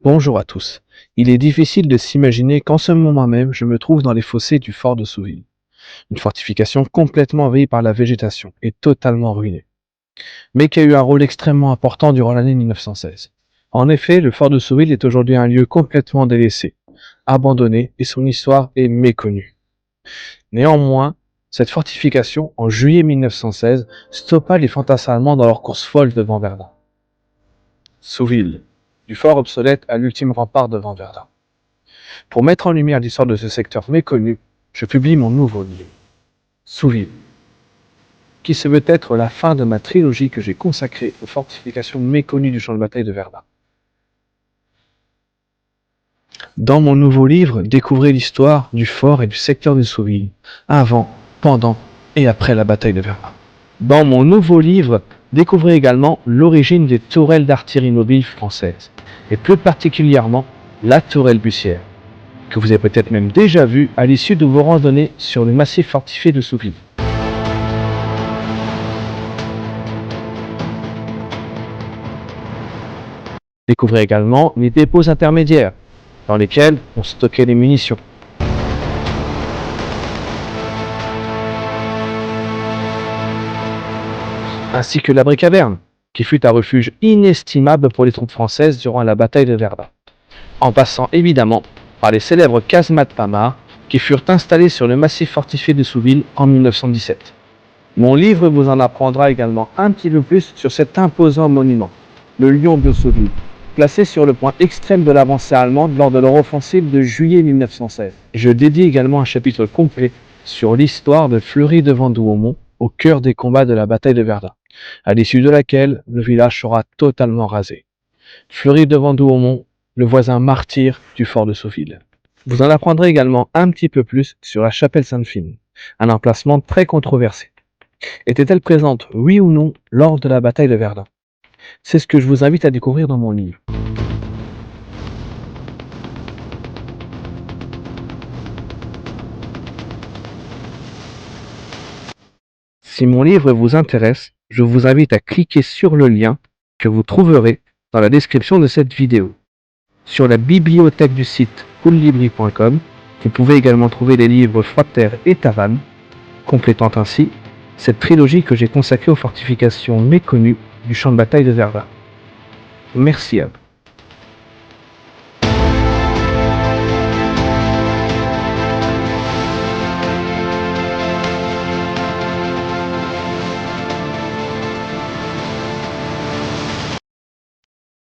Bonjour à tous. Il est difficile de s'imaginer qu'en ce moment même, je me trouve dans les fossés du fort de Souville. Une fortification complètement envahie par la végétation et totalement ruinée, mais qui a eu un rôle extrêmement important durant l'année 1916. En effet, le fort de Souville est aujourd'hui un lieu complètement délaissé, abandonné et son histoire est méconnue. Néanmoins, cette fortification, en juillet 1916, stoppa les fantassins allemands dans leur course folle devant Verdun. Souville, du fort obsolète à l'ultime rempart devant Verdun. Pour mettre en lumière l'histoire de ce secteur méconnu, je publie mon nouveau livre, Souville, qui se veut être la fin de ma trilogie que j'ai consacrée aux fortifications méconnues du champ de bataille de Verdun. Dans mon nouveau livre, découvrez l'histoire du fort et du secteur de Souville, avant, pendant et après la bataille de Verdun. Dans mon nouveau livre, découvrez également l'origine des tourelles d'artillerie mobile françaises, et plus particulièrement la tourelle Bussière, que vous avez peut-être même déjà vu à l'issue de vos randonnées sur le massif fortifié de Souville. Découvrez également les dépôts intermédiaires, dans lesquels on stockait les munitions. Ainsi que l'abri caverne, qui fut un refuge inestimable pour les troupes françaises durant la bataille de Verdun. En passant évidemment par les célèbres casemates Pamar, qui furent installées sur le massif fortifié de Souville en 1917. Mon livre vous en apprendra également un petit peu plus sur cet imposant monument, le Lion de Souville, placé sur le point extrême de l'avancée allemande lors de leur offensive de juillet 1916. Je dédie également un chapitre complet sur l'histoire de Fleury-devant-Douaumont, au cœur des combats de la bataille de Verdun, à l'issue de laquelle le village sera totalement rasé. Fleury-devant-Douaumont, le voisin martyr du fort de Souville. Vous en apprendrez également un petit peu plus sur la chapelle Sainte-Fine, un emplacement très controversé. Était-elle présente, oui ou non, lors de la bataille de Verdun? C'est ce que je vous invite à découvrir dans mon livre. Si mon livre vous intéresse, je vous invite à cliquer sur le lien que vous trouverez dans la description de cette vidéo. Sur la bibliothèque du site coolibri.com, vous pouvez également trouver les livres Froid-Terre et Tavannes, complétant ainsi cette trilogie que j'ai consacrée aux fortifications méconnues du champ de bataille de Verdun. Merci à vous.